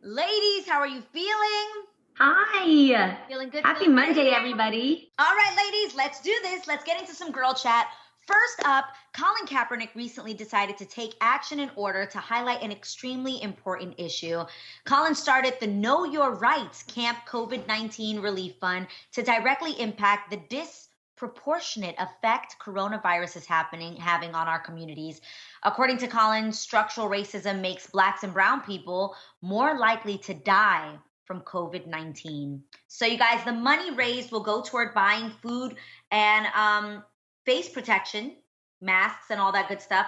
Ladies, how are you feeling? Hi. Feeling good? Happy feeling Monday, good? everybody. All right, ladies, let's do this. Let's get into some girl chat. First up, Colin Kaepernick recently decided to take action in order to highlight an extremely important issue. Colin started the Know Your Rights Camp COVID-19 Relief Fund to directly impact the disproportionate effect coronavirus is having on our communities. According to Colin, structural racism makes Blacks and brown people more likely to die from COVID-19. So you guys, the money raised will go toward buying food and face protection, masks and all that good stuff,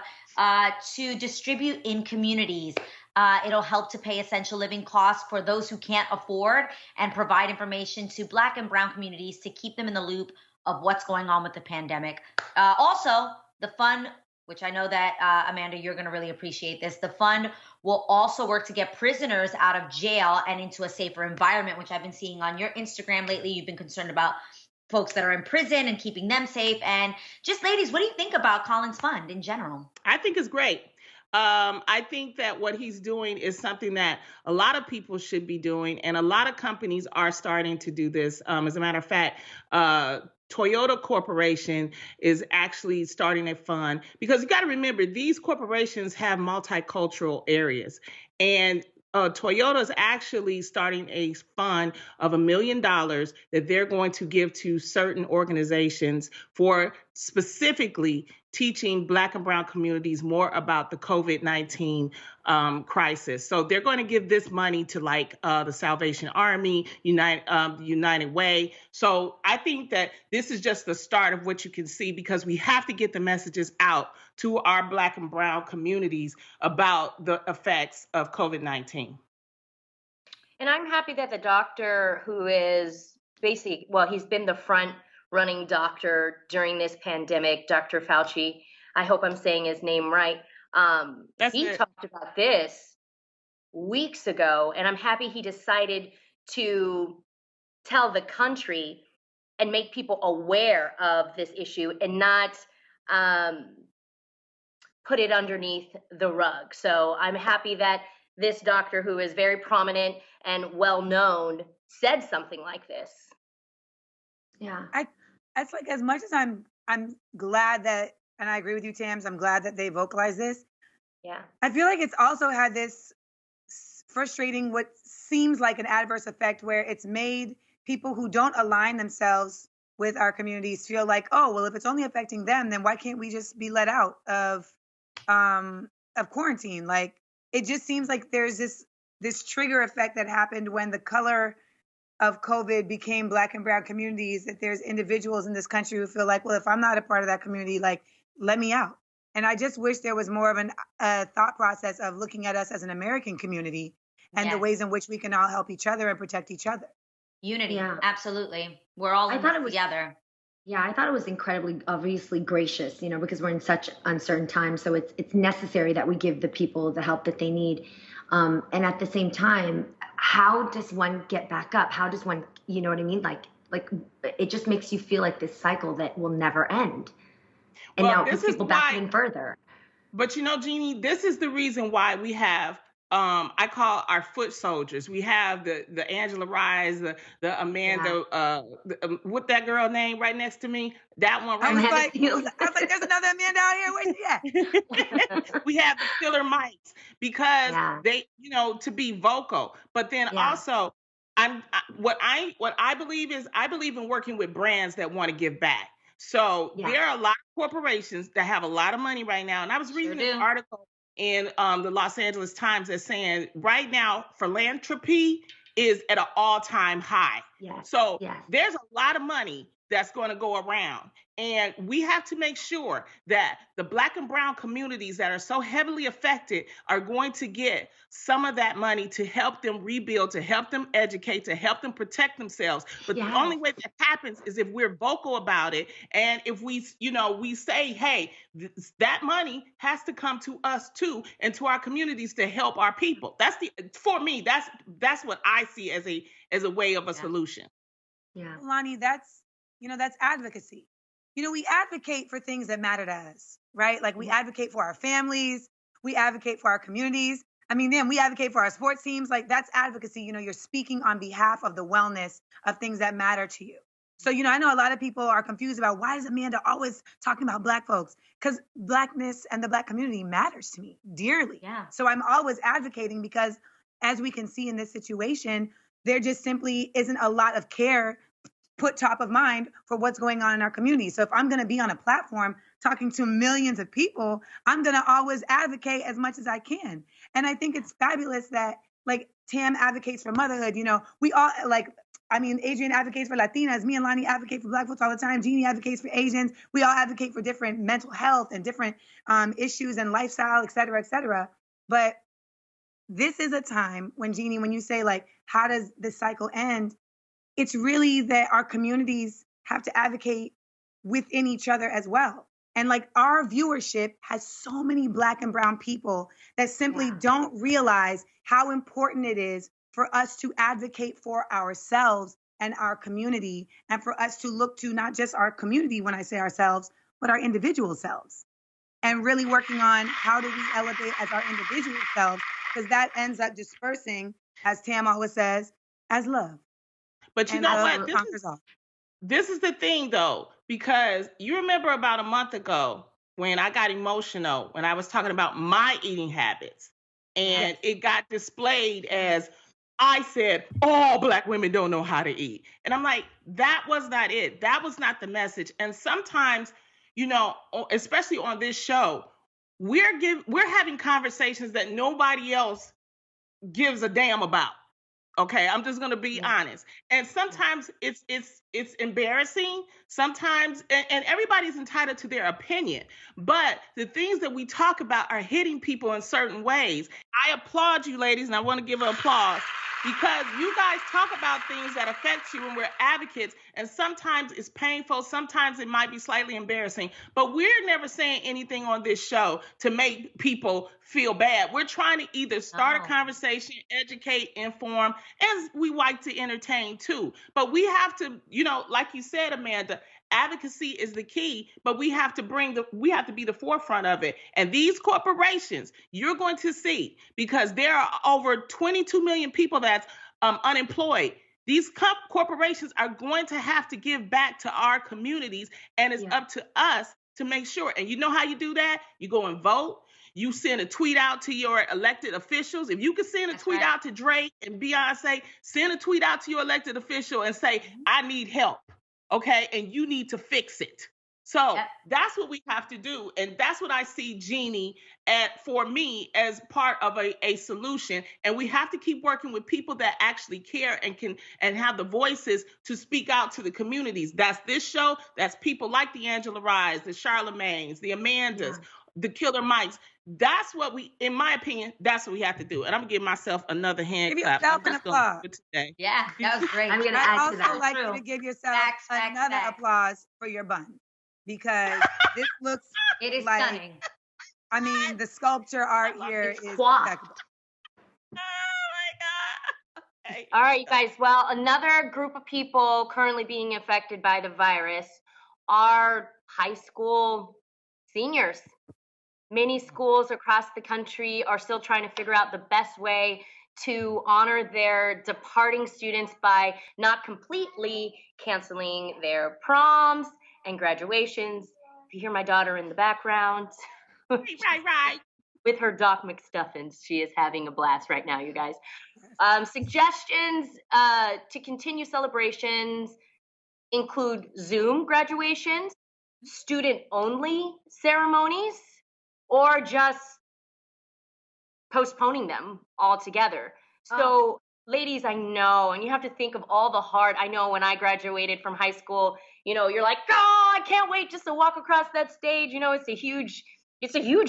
to distribute in communities. It'll help to pay essential living costs for those who can't afford and provide information to Black and brown communities to keep them in the loop of what's going on with the pandemic. Also, the fund, which I know that, Amanda, you're going to really appreciate this. The fund will also work to get prisoners out of jail and into a safer environment, which I've been seeing on your Instagram lately. You've been concerned about folks that are in prison and keeping them safe. And just, ladies, what do you think about Colin's fund in general? I think it's great. I think that what he's doing is something that a lot of people should be doing, and a lot of companies are starting to do this. As a matter of fact, Toyota Corporation is actually starting a fund, because you got to remember, these corporations have multicultural areas, and Toyota is actually starting a fund of $1 million that they're going to give to certain organizations for specifically teaching Black and brown communities more about the COVID-19 crisis. So they're going to give this money to like the Salvation Army, United Way. So I think that this is just the start of what you can see, because we have to get the messages out to our Black and brown communities about the effects of COVID-19. And I'm happy that the doctor who is basically, he's been the front running doctor during this pandemic, Dr. Fauci, I hope I'm saying his name right. He talked about this weeks ago, and I'm happy he decided to tell the country and make people aware of this issue and not put it underneath the rug. So I'm happy that this doctor, who is very prominent and well known, said something like this. Yeah, it's like, as much as I'm glad that, and I agree with you, Tams, I'm glad that they vocalized this. Yeah, I feel like it's also had this frustrating, what seems like an adverse effect, where it's made people who don't align themselves with our communities feel like, oh, well, if it's only affecting them, then why can't we just be let out of quarantine? Like, it just seems like there's this trigger effect that happened when the color of COVID became Black and brown communities, that there's individuals in this country who feel like, well, if I'm not a part of that community, like, let me out. And I just wish there was more of a thought process of looking at us as an American community and the ways in which we can all help each other and protect each other. Unity, absolutely. We're all in this together. Yeah, I thought it was incredibly, obviously gracious, because we're in such uncertain times. So it's necessary that we give the people the help that they need. And at the same time, how does one get back up? How does one, you know what I mean? Like it just makes you feel like this cycle that will never end. And now it puts people back in further. But Jeannie, this is the reason why we have, I call our foot soldiers. We have the Angela Rise, the Amanda, what that girl name right next to me? That one right next to me. I was like, there's another Amanda out here. Where's she at? We have the filler mics, because they, to be vocal. But then also, what I believe is, I believe in working with brands that want to give back. So there are a lot of corporations that have a lot of money right now. And I was reading this article in the Los Angeles Times that's saying right now philanthropy is at an all-time high. So there's a lot of money that's going to go around. And we have to make sure that the Black and brown communities that are so heavily affected are going to get some of that money to help them rebuild, to help them educate, to help them protect themselves. But the only way that happens is if we're vocal about it. And if we say, hey, that money has to come to us too, and to our communities to help our people. For me, that's what I see as a way of a solution. Yeah. Lonnie, that's advocacy. We advocate for things that matter to us, right? Like, we advocate for our families, we advocate for our communities. I mean, then we advocate for our sports teams. Like, that's advocacy. You know, you're speaking on behalf of the wellness of things that matter to you. So, you know, I know a lot of people are confused about why is Amanda always talking about Black folks? Because Blackness and the Black community matters to me dearly. Yeah. So I'm always advocating because, as we can see in this situation, there just simply isn't a lot of care put top of mind for what's going on in our community. So if I'm going to be on a platform talking to millions of people, I'm going to always advocate as much as I can. And I think it's fabulous that, like, Tam advocates for motherhood. You know, we all, like, I mean, Adrienne advocates for Latinas. Me and Lonnie advocate for Black folks all the time. Jeannie advocates for Asians. We all advocate for different mental health and different issues and lifestyle, et cetera, et cetera. But this is a time when, Jeannie, when you say, like, how does this cycle end? It's really that our communities have to advocate within each other as well. And, like, our viewership has so many Black and brown people that simply don't realize how important it is for us to advocate for ourselves and our community, and for us to look to not just our community when I say ourselves, but our individual selves, and really working on how do we elevate as our individual selves, because that ends up dispersing, as Tam always says, as love. But you know what? This is the thing, though, because you remember about a month ago when I got emotional, when I was talking about my eating habits, and it got displayed as I said, all Black women don't know how to eat. And I'm like, that was not it. That was not the message. And sometimes, you know, especially on this show, we're having conversations that nobody else gives a damn about. Okay, I'm just going to be honest. And sometimes it's embarrassing. Sometimes, and everybody's entitled to their opinion. But the things that we talk about are hitting people in certain ways. I applaud you, ladies, and I want to give an applause, because you guys talk about things that affect you, and we're advocates. And sometimes it's painful. Sometimes it might be slightly embarrassing. But we're never saying anything on this show to make people feel bad. We're trying to either start a conversation, educate, inform, and we like to entertain too. But we have to, you know, like you said, Amanda, advocacy is the key, but we have to be the forefront of it. And these corporations, you're going to see, because there are over 22 million people that's unemployed. These corporations are going to have to give back to our communities, and it's up to us to make sure. And you know how you do that? You go and vote. You send a tweet out to your elected officials. If you can send a tweet out to Drake and Beyonce, send a tweet out to your elected official and say, I need help. Okay, and you need to fix it. So that's what we have to do. And that's what I see Jeannie for me as part of a solution. And we have to keep working with people that actually care and have the voices to speak out to the communities. That's this show. That's people like the Angela Rise, the Charlemagnes, the Amandas, the Killer Mikes. That's what in my opinion, that's what we have to do. And I'm gonna give myself another hand clap. Give yourself an applause. Today. Yeah, that was great. I'm gonna add to that. I'd also like you to give yourself another applause for your bun, because this looks it is like, stunning. I mean, the sculpture art here is impeccable. Oh my God. Okay. All right, you guys. Well, another group of people currently being affected by the virus are high school seniors. Many schools across the country are still trying to figure out the best way to honor their departing students by not completely canceling their proms and graduations. If you hear my daughter in the background, right. With her Doc McStuffins, she is having a blast right now, you guys. Suggestions to continue celebrations include Zoom graduations, student-only ceremonies, or just postponing them altogether. So, ladies, I know, and you have to think of all the hard, I know when I graduated from high school, you know, you're like, oh, I can't wait just to walk across that stage. You know, it's a huge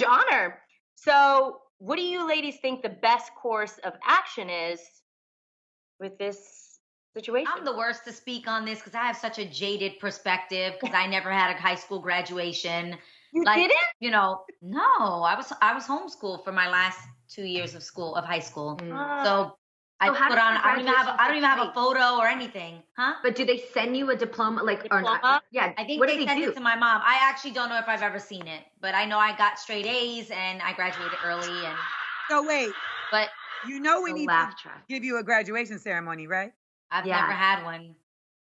honor. So what do you ladies think the best course of action is with this situation? I'm the worst to speak on this because I have such a jaded perspective, because I never had a high school graduation. You didn't? You know, no, I was homeschooled for my last 2 years of high school. So I don't even have a photo or anything, huh? But do they send you a diploma, diploma? Or not? Yeah, I think they sent it to my mom. I actually don't know if I've ever seen it, but I know I got straight A's and I graduated early. And so wait, But we need to give you a graduation ceremony, right? I've never had one.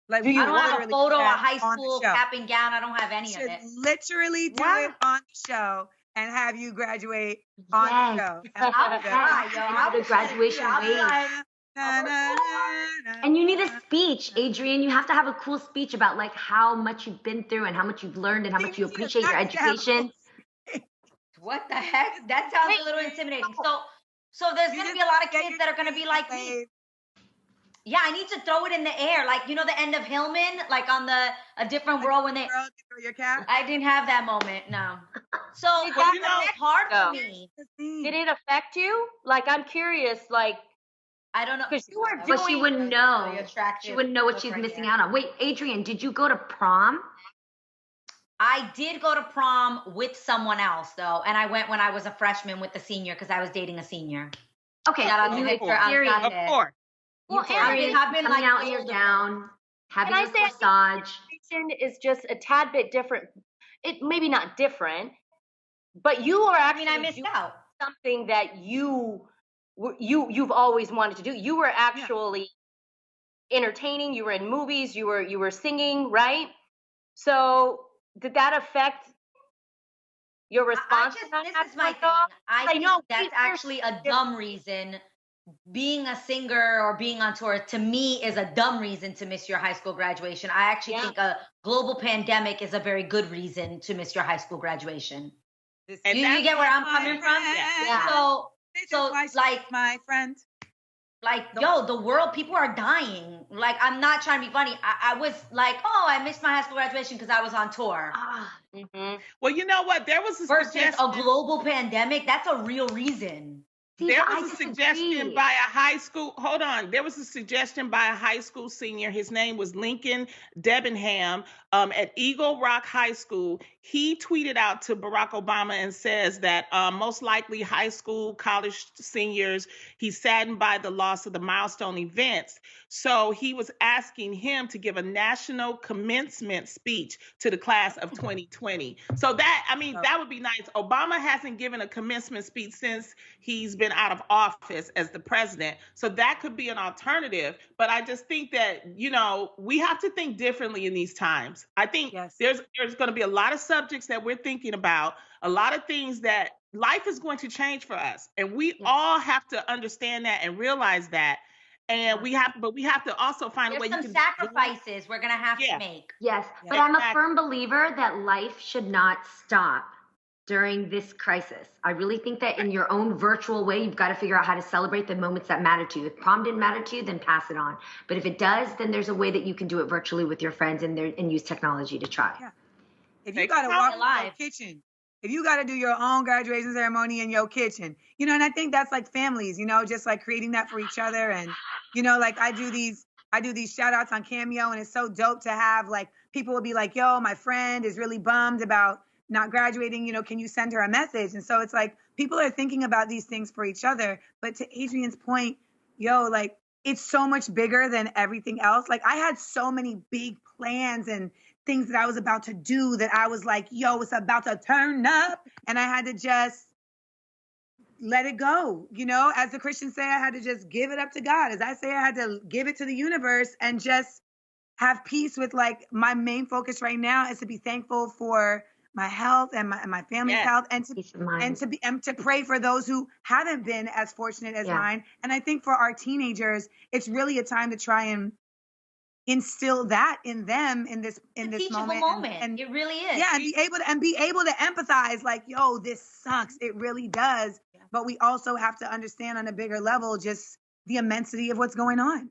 Like, I don't have a photo of high school cap and gown. I don't have any of it. Literally do it on the show and have you graduate on the show. Have the graduation wave. And you need a speech, Adrienne. You have to have a cool speech about like how much you've been through and how much you've learned and how much you appreciate your education. What the heck? That sounds a little intimidating. So there's going to be a lot of kids that are going to be like me. Yeah, I need to throw it in the air. Like, you know, the end of Hillman, like on A Different World when they... Your cap? I didn't have that moment, no. So it's hard for me. Did it affect you? Like, I'm curious, like... I don't know. But she wouldn't know. She wouldn't know what she's missing out on. Wait, Adrienne, did you go to prom? I did go to prom with someone else, though. And I went when I was a freshman with the senior because I was dating a senior. Okay. Shout out to Victor. Of course. Well, I've been like out in your gown, having a corsage. Is just a tad bit different. It maybe not different, but you are actually. I missed out something that you've always wanted to do. You were actually entertaining. You were in movies. You were singing, right? So did that affect your response? This is my thing. I think that's actually a dumb reason. Being a singer or being on tour, to me, is a dumb reason to miss your high school graduation. I actually think a global pandemic is a very good reason to miss your high school graduation. And you get where I'm coming from? Yeah. So like, my friend. Like, the world, people are dying. Like, I'm not trying to be funny. I was like, I missed my high school graduation because I was on tour. Well, you know what? There was a versus a global pandemic. That's a real reason. There was a suggestion by a high school. Hold on. There was a suggestion by a high school senior. His name was Lincoln Debenham at Eagle Rock High School. He tweeted out to Barack Obama and says that most likely high school, college seniors, he's saddened by the loss of the milestone events. So he was asking him to give a national commencement speech to the class of 2020. So that would be nice. Obama hasn't given a commencement speech since he's been out of office as the president. So that could be an alternative. But I just think that, we have to think differently in these times. I think there's going to be a lot of subjects that we're thinking about, a lot of things that life is going to change for us. And we all have to understand that and realize that. And we have to also find a way. There's some sacrifices we're going to have to make. Yes. But I'm a firm believer that life should not stop during this crisis. I really think that in your own virtual way, you've got to figure out how to celebrate the moments that matter to you. If prom didn't matter to you, then pass it on. But if it does, then there's a way that you can do it virtually with your friends and use technology to try. Yeah. If you got to walk in your kitchen, if you got to do your own graduation ceremony in your kitchen, and I think that's like families, just like creating that for each other. And, like I do these shout outs on Cameo, and it's so dope to have like people will be like, yo, my friend is really bummed about not graduating, can you send her a message? And so it's like people are thinking about these things for each other. But to Adrienne's point, like it's so much bigger than everything else. Like I had so many big plans and things that I was about to do that I was like, it's about to turn up. And I had to just let it go. As the Christians say, I had to just give it up to God. As I say, I had to give it to the universe and just have peace with like my main focus right now is to be thankful for my health and my family's health, and to pray for those who haven't been as fortunate as mine. And I think for our teenagers, it's really a time to try and instill that in them in this moment. And it really is. Yeah, and be able to empathize. Like, this sucks. It really does. But we also have to understand on a bigger level just the immensity of what's going on.